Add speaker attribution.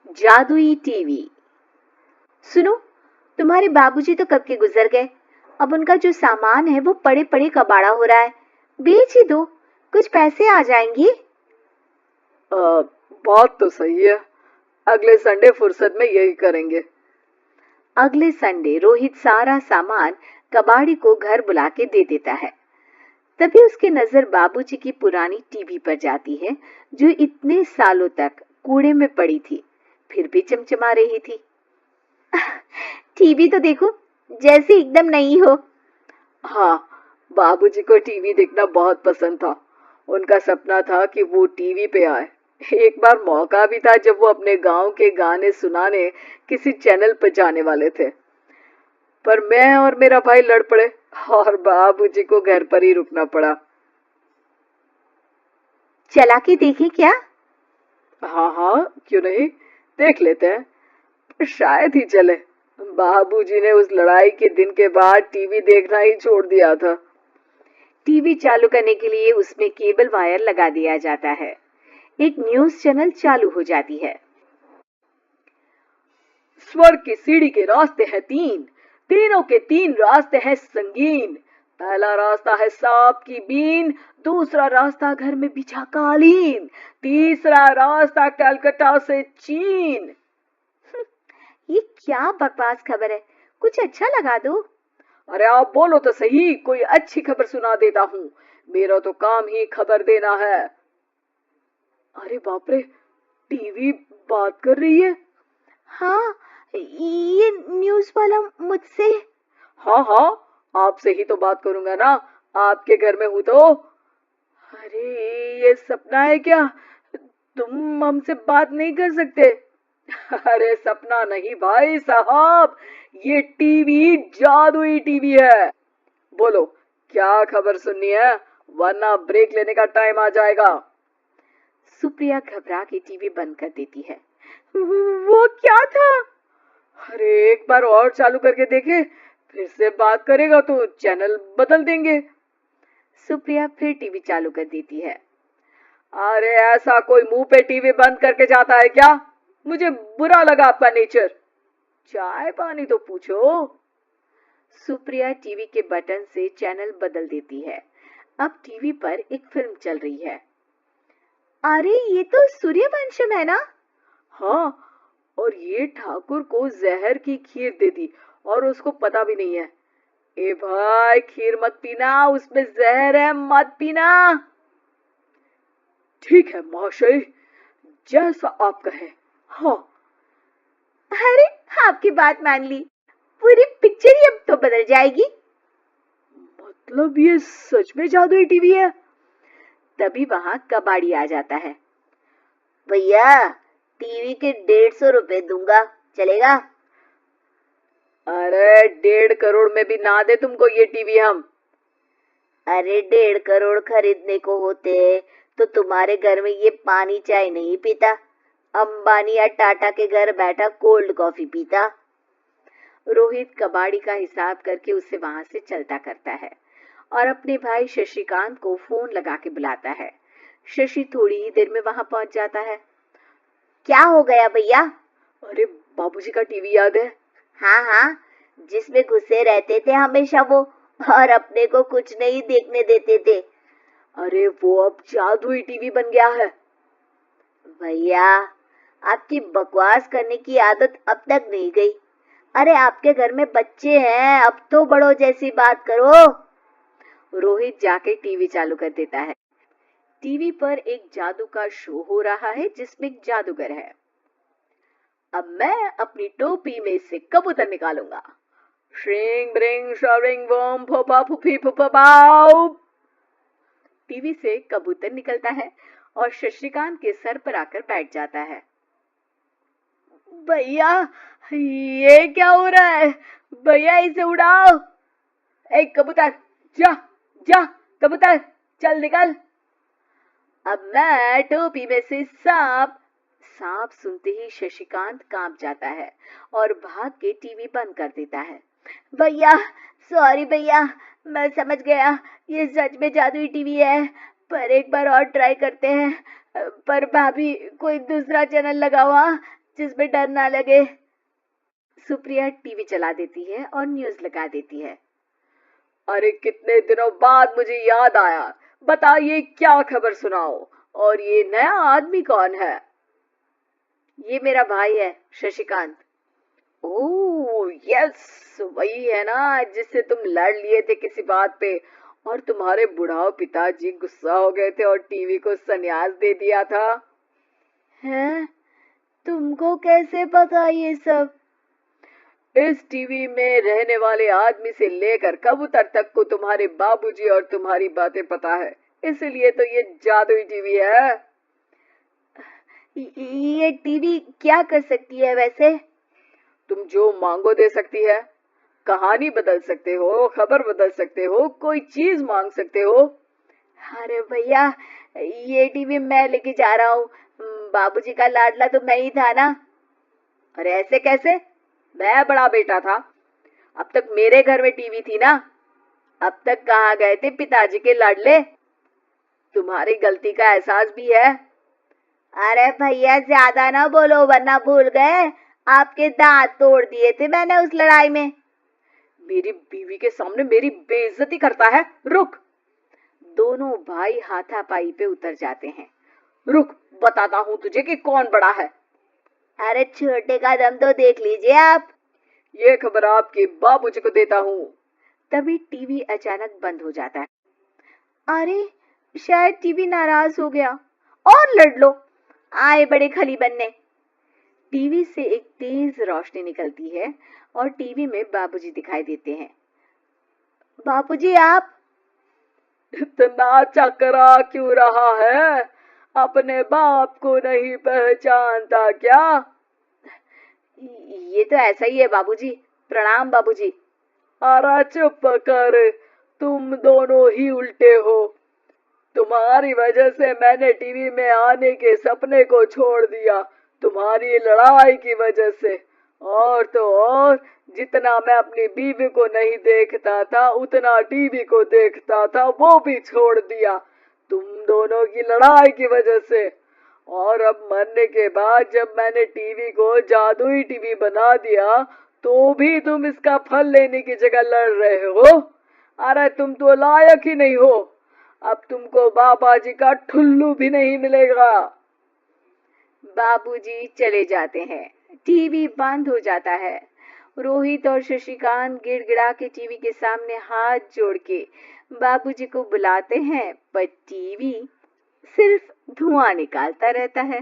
Speaker 1: जादुई टीवी। सुनो, तुम्हारे बाबूजी तो कब के गुजर गए। अब उनका जो सामान है वो पड़े पड़े कबाड़ा हो रहा है। बेच ही दो, कुछ पैसे आ जाएंगे।
Speaker 2: बात तो सही है। अगले संडे फुर्सत में यही करेंगे।
Speaker 1: अगले संडे रोहित सारा सामान कबाड़ी को घर बुला के दे देता है। तभी उसकी नजर बाबूजी की पुरानी टीवी पर जाती है, जो इतने सालों तक कूड़े में पड़ी थी, फिर भी चमचमा रही थी। टीवी तो देखो, जैसे एकदम नई हो।
Speaker 2: हाँ, बाबूजी को टीवी देखना बहुत पसंद था। उनका सपना था कि वो टीवी पे आए। एक बार मौका भी था जब वो अपने गांव के गाने सुनाने किसी चैनल पर जाने वाले थे, पर मैं और मेरा भाई लड़ पड़े और बाबूजी को घर पर ही रुकना पड़ा।
Speaker 1: चला के देखें क्या?
Speaker 2: हाँ हाँ, क्यों नहीं, देख लेते हैं। पर शायद ही चले। बाबूजी ने उस लड़ाई के दिन के बाद टीवी देखना ही छोड़ दिया था।
Speaker 1: टीवी चालू करने के लिए उसमें केबल वायर लगा दिया जाता है। एक न्यूज चैनल चालू हो जाती है।
Speaker 2: स्वर्ग की सीढ़ी के रास्ते हैं तीन, तीनों के तीन रास्ते हैं संगीन। पहला रास्ता है सांप की बीन, दूसरा रास्ता घर में बिछा कालीन, तीसरा रास्ता कलकत्ता से चीन।
Speaker 1: ये क्या बकवास खबर है, कुछ अच्छा लगा दो।
Speaker 2: अरे आप बोलो तो सही, कोई अच्छी खबर सुना देता हूँ। मेरा तो काम ही खबर देना है। अरे बाप रे, टीवी बात कर रही है।
Speaker 1: हाँ, ये न्यूज वाला मुझसे।
Speaker 2: हाँ हाँ, आपसे ही तो बात करूंगा ना, आपके घर में हूं तो। अरे ये सपना है क्या? तुम हमसे बात नहीं कर सकते? अरे सपना नहीं भाई साहब, ये टीवी जादुई टीवी है। बोलो, क्या खबर सुननी है, वरना ब्रेक लेने का टाइम आ जाएगा।
Speaker 1: सुप्रिया घबरा के टीवी बंद कर देती है। वो क्या था?
Speaker 2: अरे एक बार और चालू करके देखे, फिर से बात करेगा तो चैनल बदल देंगे।
Speaker 1: सुप्रिया फिर टीवी चालू कर देती है।
Speaker 2: अरे ऐसा कोई मुंह पे टीवी बंद करके जाता है क्या? मुझे बुरा लगा आपका नेचर। चाय पानी तो पूछो।
Speaker 1: सुप्रिया टीवी के बटन से चैनल बदल देती है। अब टीवी पर एक फिल्म चल रही है। अरे ये तो सूर्यवंशम है ना?
Speaker 2: हाँ, और ये ठाकुर को जहर की खीर दे दी और उसको पता भी नहीं है। ए भाई, खीर मत पीना, उसमें जहर है, मत पीना। ठीक है महाशय, जैसा आप कहें। हाँ।
Speaker 1: अरे आपकी बात मान ली, पूरी पिक्चर ही अब तो बदल जाएगी।
Speaker 2: मतलब ये सच में जादुई टीवी है?
Speaker 1: तभी वहां कबाड़ी आ जाता है। भैया, टीवी के 150 रुपए दूंगा, चलेगा?
Speaker 2: अरे 1.5 करोड़ में भी ना दे तुमको ये टीवी हम।
Speaker 1: अरे 1.5 करोड़ खरीदने को होते तो तुम्हारे घर में ये पानी चाय नहीं पीता, अंबानी या टाटा के घर बैठा कोल्ड कॉफी पीता। रोहित कबाड़ी का हिसाब करके उसे वहां से चलता करता है और अपने भाई शशिकांत को फोन लगा के बुलाता है। शशि थोड़ी ही देर में वहां पहुंच जाता है। क्या हो गया भैया?
Speaker 2: अरे बाबूजी का टीवी याद है?
Speaker 1: हाँ हाँ, जिसमें घुसे रहते थे हमेशा वो, और अपने को कुछ नहीं देखने देते थे।
Speaker 2: अरे वो अब जादुई टीवी बन गया है।
Speaker 1: भैया, आपकी बकवास करने की आदत अब तक नहीं गई। अरे आपके घर में बच्चे हैं, अब तो बड़ों जैसी बात करो। रोहित जाके टीवी चालू कर देता है। टीवी पर एक जादू का शो हो रहा है जिसमें एक जादूगर है। अब मैं अपनी टोपी में से कबूतर निकालूंगा।
Speaker 2: श्रिंग ब्रिंग शरिंग बम फपा फुफी फुफाओ।
Speaker 1: टीवी से कबूतर निकलता है और शशिकांत के सर पर आकर बैठ जाता है।
Speaker 2: भैया, ये क्या हो रहा है? भैया इसे उड़ाओ। ए कबूतर, जा जा, कबूतर चल निकल।
Speaker 1: अब मैं टोपी में से सांप। सांप सुनते ही शशिकांत कांप जाता है और भाग के टीवी बंद कर देता है। भैया, सॉरी भैया, मैं समझ गया ये सच में जादुई टीवी है, पर एक बार और ट्राई करते हैं। पर भाभी, कोई दूसरा चैनल लगाओ, जिसमें डर ना लगे। सुप्रिया टीवी चला देती है और न्यूज लगा देती है।
Speaker 2: अरे कितने दिनों बाद मुझे याद आया, बताइए क्या खबर सुनाओ, और ये नया आदमी कौन है?
Speaker 1: ये मेरा भाई है शशिकांत।
Speaker 2: ओह यस, वही है ना जिससे तुम लड़ लिए थे किसी बात पे, और तुम्हारे बुढ़ाओ पिताजी गुस्सा हो गए थे और टीवी को संन्यास दे दिया था।
Speaker 1: हैं? तुमको कैसे पता ये सब?
Speaker 2: इस टीवी में रहने वाले आदमी से लेकर कबूतर तक को तुम्हारे बाबूजी और तुम्हारी बातें पता है, इसलिए तो ये जादुई टीवी है।
Speaker 1: ये टीवी क्या कर सकती है वैसे?
Speaker 2: तुम जो मांगो दे सकती है, कहानी बदल सकते हो, खबर बदल सकते हो, कोई चीज मांग सकते हो।
Speaker 1: अरे भैया, ये टीवी मैं लेके जा रहा हूँ। बाबूजी का लाडला तो मैं ही था ना।
Speaker 2: अरे ऐसे कैसे? मैं बड़ा बेटा था, अब तक मेरे घर में टीवी थी ना।
Speaker 1: अब तक कहाँ गए थे पिताजी के लाडले?
Speaker 2: तुम्हारी गलती का एहसास भी है।
Speaker 1: अरे भैया ज्यादा ना बोलो वरना भूल गए, आपके दांत तोड़ दिए थे मैंने उस लड़ाई में।
Speaker 2: मेरी बीवी के सामने मेरी बेइज्जती करता है, रुक।
Speaker 1: दोनों भाई हाथापाई पे उतर जाते हैं।
Speaker 2: रुक, बताता हूँ तुझे कि कौन बड़ा है।
Speaker 1: अरे छोटे का दम तो देख लीजिए आप।
Speaker 2: ये खबर आपके बाबूजी को देता हूँ।
Speaker 1: तभी टीवी अचानक बंद हो जाता है। अरे शायद टीवी नाराज हो गया। और लड़ लो, आए बड़े खली बनने। टीवी से एक तेज रोशनी निकलती है और टीवी में बाबूजी दिखाई देते हैं। बाबूजी आप?
Speaker 2: इतना चकरा क्यों रहा है? अपने बाप को नहीं पहचानता क्या?
Speaker 1: ये तो ऐसा ही है बाबूजी। प्रणाम बाबूजी।
Speaker 2: अरे चुप कर, तुम दोनों ही उल्टे हो। तुम्हारी वजह से मैंने टीवी में आने के सपने को छोड़ दिया, तुम्हारी लड़ाई की वजह से। और तो और, जितना मैं अपनी बीवी को नहीं देखता था उतना टीवी को देखता था, वो भी छोड़ दिया तुम दोनों की लड़ाई की वजह से। और अब मरने के बाद जब मैंने टीवी को जादुई टीवी बना दिया तो भी तुम इसका फल लेने की जगह लड़ रहे हो। अरे तुम तो लायक ही नहीं हो, अब तुमको बाबा जी का ठुल्लू भी नहीं मिलेगा।
Speaker 1: बाबूजी चले जाते हैं। टीवी बंद हो जाता है। रोहित और शशिकांत गिड़गिड़ा के टीवी के सामने हाथ जोड़ के बाबूजी को बुलाते हैं, पर टीवी सिर्फ धुआं निकालता रहता है।